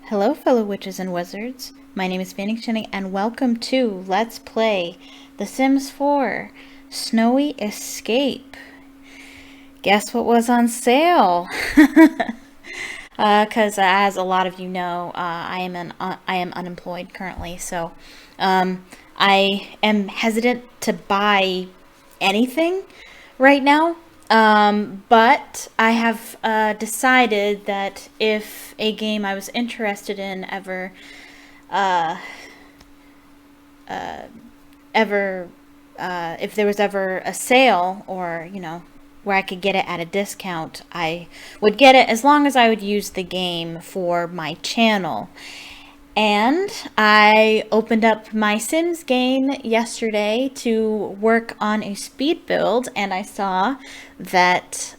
Hello, fellow witches and wizards. My name is PheonixGinny, and welcome to Let's Play The Sims 4 Snowy Escape. Guess what was on sale? Because as a lot of you know, I am unemployed currently, so I am hesitant to buy anything right now. But I have decided that if a game I was interested in if there was ever a sale or, where I could get it at a discount, I would get it as long as I would use the game for my channel. And I opened up my Sims game yesterday to work on a speed build, and I saw that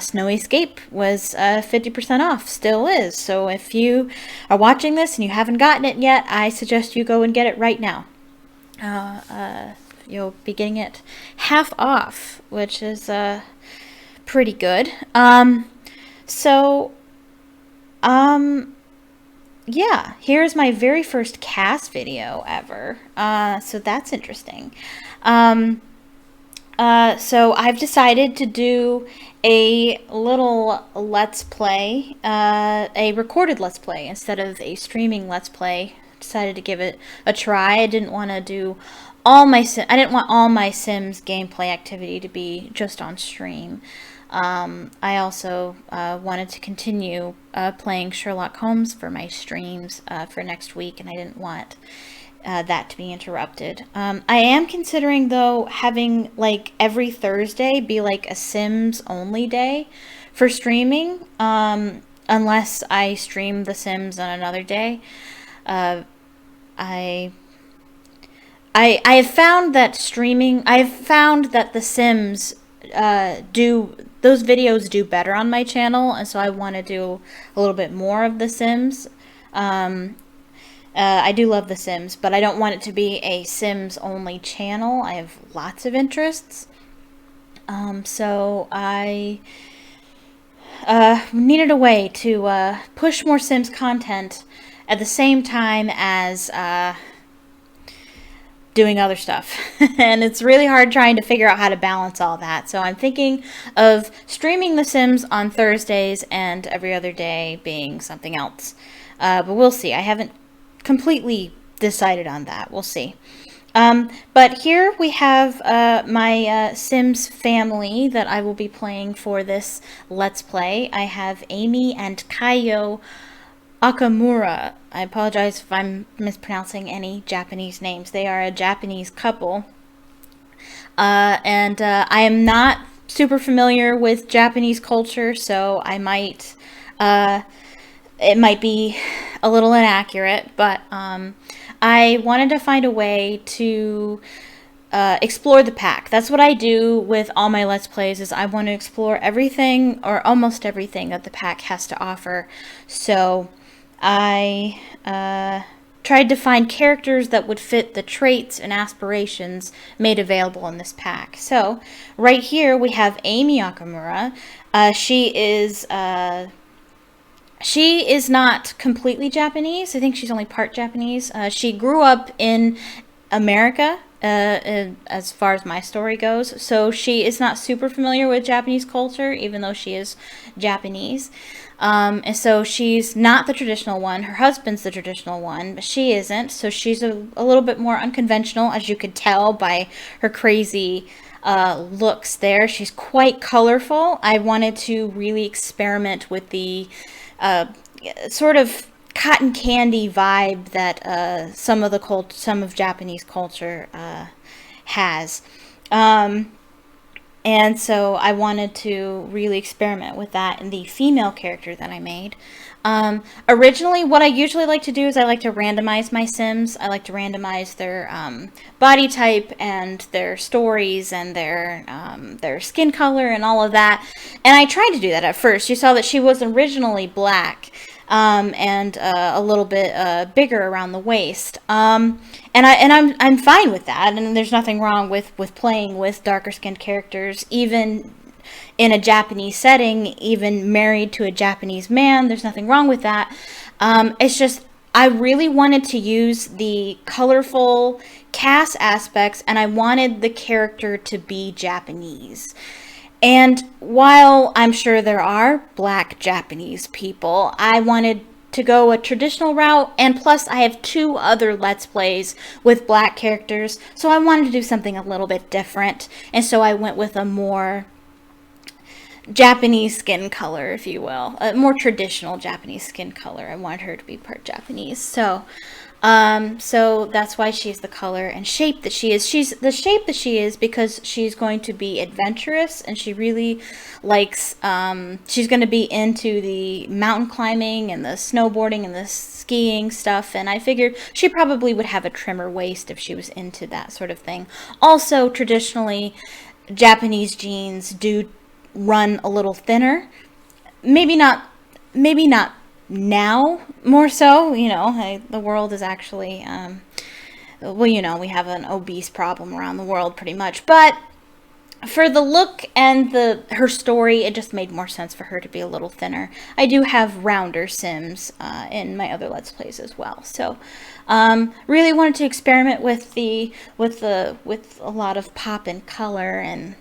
Snowy Escape was 50% off, still is. So if you are watching this and you haven't gotten it yet, I suggest you go and get it right now. You'll be getting it half off, which is pretty good. Yeah, here's my very first CAS video ever. So that's interesting. So I've decided to do a little Let's Play, a recorded Let's Play instead of a streaming Let's Play. Decided to give it a try. I didn't want to do I didn't want all my Sims gameplay activity to be just on stream. I also wanted to continue playing Sherlock Holmes for my streams for next week, and I didn't want that to be interrupted. I am considering, though, having like every Thursday be like a Sims only day for streaming, unless I stream The Sims on another day. I have found that The Sims those videos do better on my channel, and so I want to do a little bit more of The Sims. I do love The Sims, but I don't want it to be a Sims only channel. I have lots of interests. So I needed a way to push more Sims content at the same time as doing other stuff. And it's really hard trying to figure out how to balance all that. So I'm thinking of streaming The Sims on Thursdays and every other day being something else. But we'll see. I haven't completely decided on that. We'll see. But here we have my Sims family that I will be playing for this Let's Play. I have Amy and Kaio Akamura. I apologize if I'm mispronouncing any Japanese names. They are a Japanese couple. And I am not super familiar with Japanese culture, so it might be a little inaccurate, but I wanted to find a way to explore the pack. That's what I do with all my Let's Plays, is I want to explore everything, or almost everything, that the pack has to offer. So I tried to find characters that would fit the traits and aspirations made available in this pack. So right here we have Amy Akamura. She is not completely Japanese. I think she's only part Japanese. She grew up in America, as far as my story goes. So she is not super familiar with Japanese culture, even though she is Japanese. And so she's not the traditional one. Her husband's the traditional one, but she isn't. So she's a little bit more unconventional, as you could tell by her crazy looks there. She's quite colorful. I wanted to really experiment with the sort of cotton candy vibe that some of Japanese culture has. And so I wanted to really experiment with that in the female character that I made. Originally, what I usually like to do is I like to randomize my Sims. I like to randomize their body type and their stories and their skin color and all of that. And I tried to do that at first. You saw that she was originally black. And a little bit bigger around the waist. And I'm fine with that, and there's nothing wrong with playing with darker skinned characters, even in a Japanese setting, even married to a Japanese man. There's nothing wrong with that. It's just, I really wanted to use the colorful CAS aspects, and I wanted the character to be Japanese. And while I'm sure there are black Japanese people, I wanted to go a traditional route, and plus I have 2 other Let's Plays with black characters, so I wanted to do something a little bit different, and so I went with a more Japanese skin color, if you will, a more traditional Japanese skin color. I wanted her to be part Japanese, so that's why she's the color and shape that she is. She's the shape that she is because she's going to be adventurous, and she really likes, she's going to be into the mountain climbing and the snowboarding and the skiing stuff, and I figured she probably would have a trimmer waist if she was into that sort of thing. Also, traditionally, Japanese jeans do run a little thinner. Maybe not now, more so, the world is actually, we have an obese problem around the world pretty much, but for the look and her story, it just made more sense for her to be a little thinner. I do have rounder Sims in my other Let's Plays as well, so really wanted to experiment with a lot of pop and color, and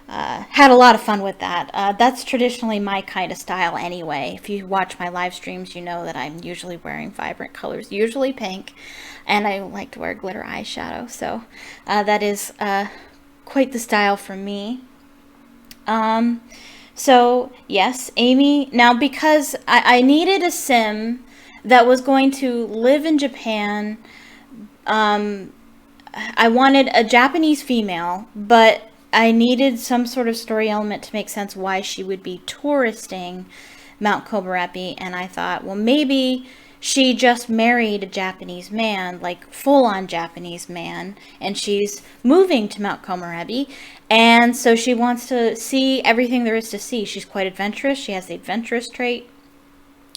had a lot of fun with that. That's traditionally my kind of style anyway. If you watch my live streams, you know that I'm usually wearing vibrant colors, usually pink, and I like to wear glitter eyeshadow, so that is quite the style for me. So yes, Amy, now because I needed a sim that was going to live in Japan, I wanted a Japanese female, but I needed some sort of story element to make sense why she would be touristing Mount Komorebi, and I thought, well, maybe she just married a Japanese man, like full-on Japanese man, and she's moving to Mount Komorebi, and so she wants to see everything there is to see. She's quite adventurous. She has the adventurous trait.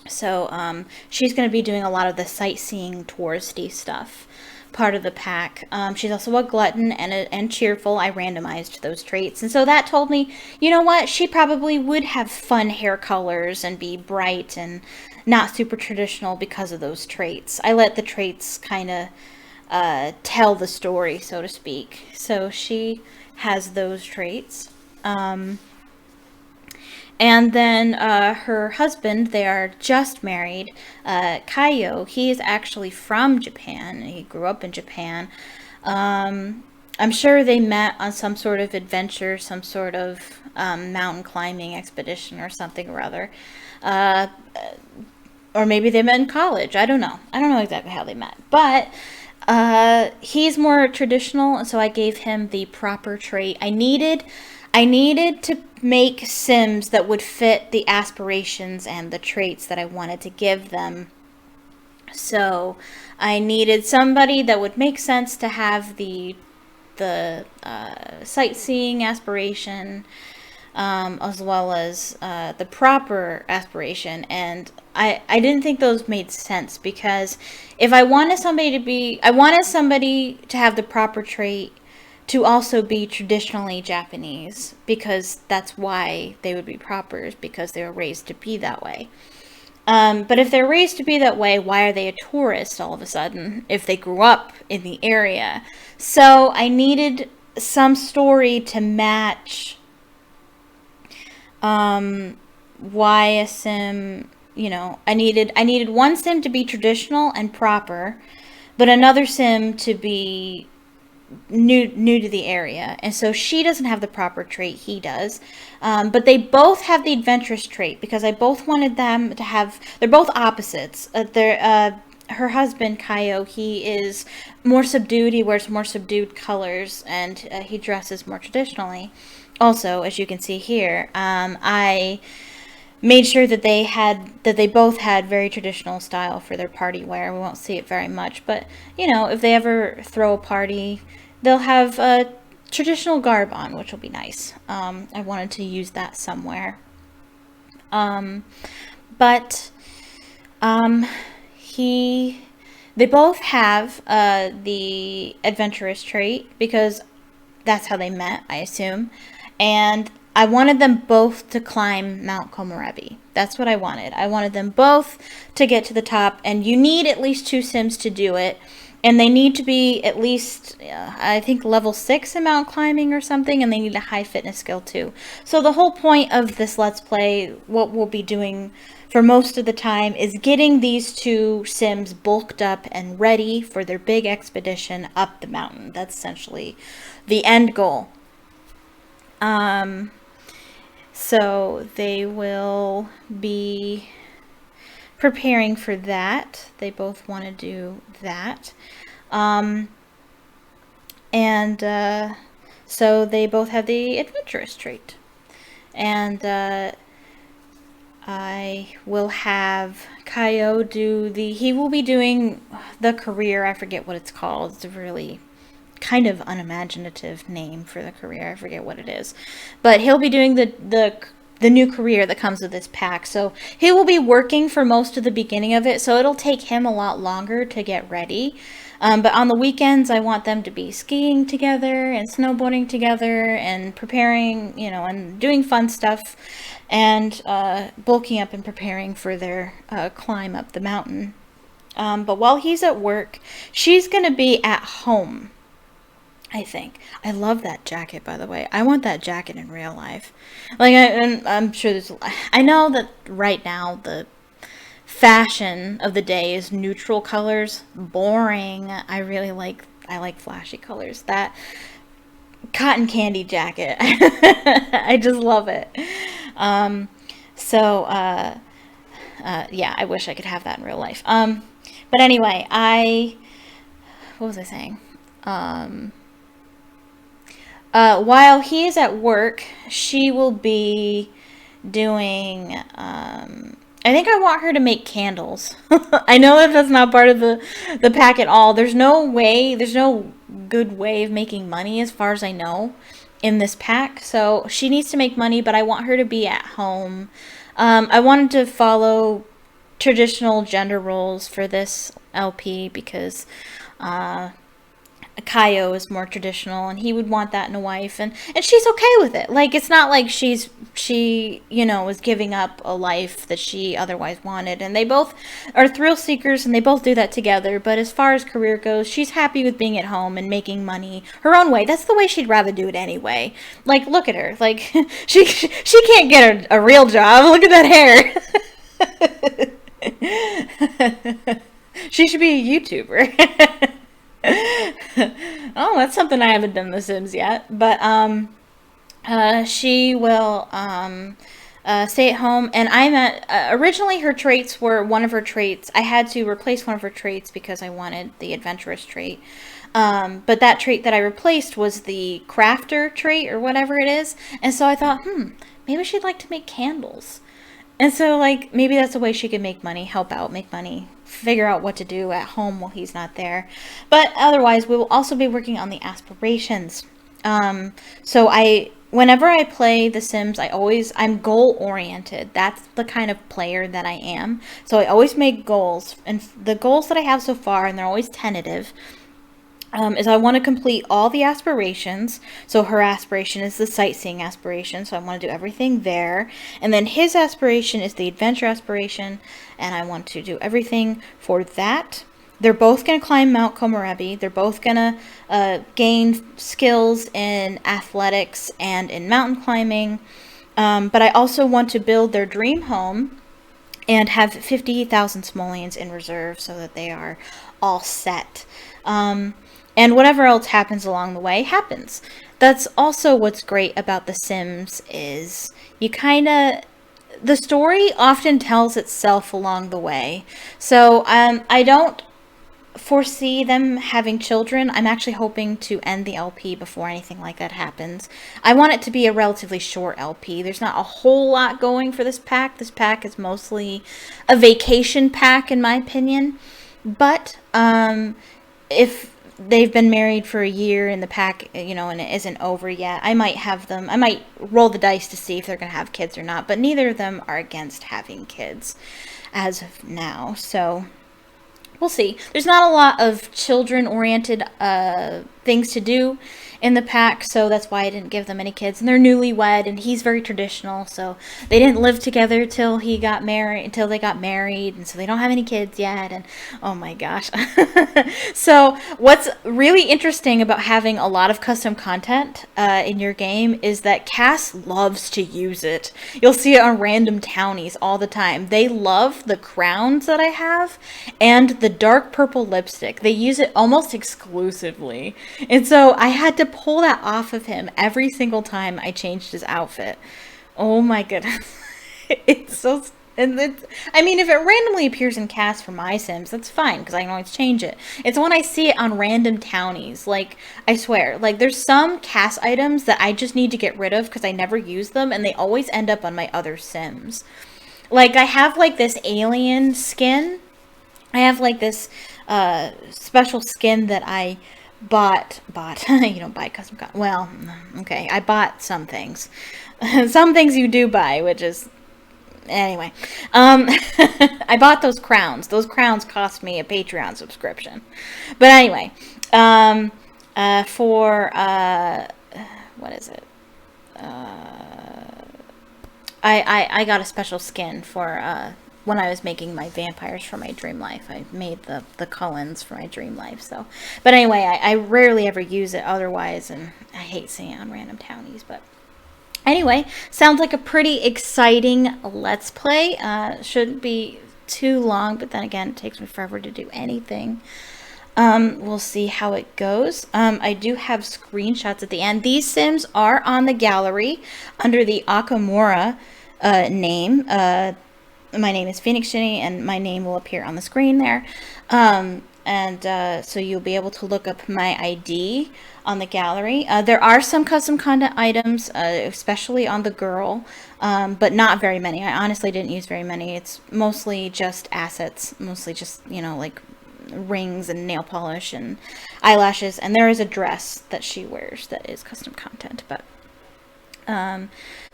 So she's going to be doing a lot of the sightseeing, touristy stuff, part of the pack. She's also a glutton and cheerful. I randomized those traits, and so that told me, you know what, she probably would have fun hair colors and be bright and not super traditional because of those traits. I let the traits kind of tell the story, so to speak. So she has those traits. And then her husband, they are just married, Kaio. He is actually from Japan. He grew up in Japan. I'm sure they met on some sort of adventure, some sort of mountain climbing expedition or something or other. Or maybe they met in college. I don't know. I don't know exactly how they met. But he's more traditional, and so I gave him the proper trait. I needed to make Sims that would fit the aspirations and the traits that I wanted to give them. So I needed somebody that would make sense to have the sightseeing aspiration, as well as the proper aspiration. And I didn't think those made sense, because if I wanted somebody to have the proper trait to also be traditionally Japanese, because that's why they would be propers, because they were raised to be that way. But if they're raised to be that way, why are they a tourist all of a sudden if they grew up in the area? So I needed some story to match why a sim, I needed one sim to be traditional and proper, but another sim to be new to the area. And so she doesn't have the proper trait, he does, but they both have the adventurous trait, because I both wanted them to have, they're both opposites. Her husband Kaio, he is more subdued, he wears more subdued colors, and he dresses more traditionally. Also, as you can see here, I made sure that they both had very traditional style for their party wear. We won't see it very much, but if they ever throw a party, they'll have a traditional garb on, which will be nice. I wanted to use that somewhere. But they both have the adventurous trait, because that's how they met, I assume. And I wanted them both to climb Mount Komorebi. That's what I wanted. I wanted them both to get to the top, and you need at least 2 Sims to do it. And they need to be at least, I think, level 6 in mountain climbing or something, and they need a high fitness skill too. So the whole point of this Let's Play, what we'll be doing for most of the time, is getting these 2 Sims bulked up and ready for their big expedition up the mountain. That's essentially the end goal. So they will be preparing for that. They both want to do that. So they both have the adventurous trait. And I will have Kaio he will be doing the career, I forget what it's called. It's a really kind of unimaginative name for the career. I forget what it is. But he'll be doing the new career that comes with this pack. So he will be working for most of the beginning of it. So it'll take him a lot longer to get ready. But on the weekends, I want them to be skiing together and snowboarding together and preparing, and doing fun stuff and bulking up and preparing for their climb up the mountain. But while he's at work, she's going to be at home, I think. I love that jacket, by the way. I want that jacket in real life. Like, I'm sure I know that right now the fashion of the day is neutral colors. Boring. I like flashy colors. That cotton candy jacket. I just love it. Yeah, I wish I could have that in real life. But anyway, what was I saying? While he is at work, she will be doing, I think I want her to make candles. I know that that's not part of the pack at all. There's no good way of making money as far as I know in this pack. So she needs to make money, but I want her to be at home. I wanted to follow traditional gender roles for this LP because Kaio is more traditional and he would want that in a wife, and she's okay with it. Like, it's not like she is giving up a life that she otherwise wanted, and they both are thrill seekers and they both do that together. But as far as career goes, she's happy with being at home and making money her own way. That's the way she'd rather do it anyway. Like, look at her. Like, she can't get a real job. Look at that hair. She should be a YouTuber. Oh, that's something I haven't done in The Sims yet. But she will stay at home. And originally her traits were one of her traits. I had to replace one of her traits because I wanted the adventurous trait. But that trait that I replaced was the crafter trait or whatever it is. And so I thought, maybe she'd like to make candles. And so, like, maybe that's a way she can make money, help out, make money, figure out what to do at home while he's not there. But otherwise, we will also be working on the aspirations. Whenever I play The Sims, I'm goal-oriented. That's the kind of player that I am. So I always make goals. And the goals that I have so far, and they're always tentative, is I want to complete all the aspirations. So her aspiration is the sightseeing aspiration, so I want to do everything there. And then his aspiration is the adventure aspiration, and I want to do everything for that. They're both going to climb Mount Komorebi. They're both going to gain skills in athletics and in mountain climbing. But I also want to build their dream home and have 50,000 simoleons in reserve so that they are all set. And whatever else happens along the way happens. That's also what's great about The Sims is the story often tells itself along the way. So I don't foresee them having children. I'm actually hoping to end the LP before anything like that happens. I want it to be a relatively short LP. There's not a whole lot going for this pack. This pack is mostly a vacation pack in my opinion. But if they've been married for a year in the pack, and it isn't over yet, I might roll the dice to see if they're going to have kids or not, but neither of them are against having kids as of now, so we'll see. There's not a lot of children-oriented things to do in the pack, so that's why I didn't give them any kids. And they're newlywed, and he's very traditional, so they didn't live together until they got married, and so they don't have any kids yet. And oh my gosh. So what's really interesting about having a lot of custom content in your game is that CAS loves to use it. You'll see it on random townies all the time. They love the crowns that I have and the dark purple lipstick. They use it almost exclusively. And so I had to pull that off of him every single time I changed his outfit. Oh my goodness. It's so... And I mean, if it randomly appears in CAS for my Sims, that's fine, because I can always change it. It's when I see it on random townies. Like, I swear, like, there's some CAS items that I just need to get rid of because I never use them, and they always end up on my other Sims. Like, I have, like, this alien skin. I have, like, this special skin that I bought. You don't buy custom content. Well, okay, I bought some things. Some things you do buy, which is... Anyway, I bought those crowns. Those crowns cost me a Patreon subscription. But anyway, what is it? I got a special skin for when I was making my vampires for my dream life. I made the Cullens for my dream life. So, but anyway, I rarely ever use it otherwise, and I hate seeing it on random townies. But anyway, sounds like a pretty exciting Let's Play. Shouldn't be too long, but then again, it takes me forever to do anything. We'll see how it goes. I do have screenshots at the end. These Sims are on the gallery under the Akamura name. My name is PheonixGinny, and my name will appear on the screen there. So you'll be able to look up my ID on the gallery. There are some custom content items, especially on the girl, but not very many. I honestly didn't use very many. It's mostly just assets, mostly just, like rings and nail polish and eyelashes. And there is a dress that she wears that is custom content. But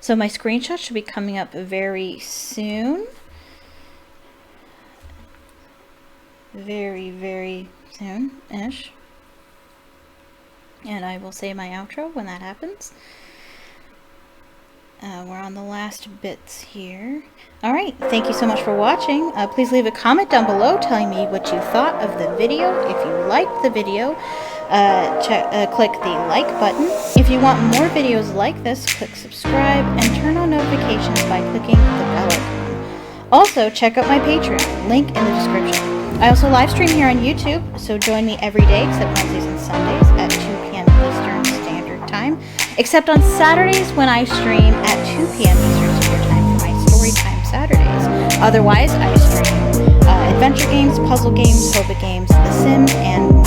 so my screenshot should be coming up very soon. Very, very soon-ish. And I will say my outro when that happens. We're on the last bits here. Alright, thank you so much for watching. Please leave a comment down below telling me what you thought of the video. If you liked the video, click the like button. If you want more videos like this, click subscribe and turn on notifications by clicking the bell icon. Also, check out my Patreon, link in the description. I also live stream here on YouTube, so join me every day except Wednesdays and Sundays at 2 p.m. Eastern Standard Time, except on Saturdays when I stream at 2 p.m. Eastern Standard Time for my Storytime Saturdays. Otherwise, I stream adventure games, puzzle games, Hobbit games, The Sims, and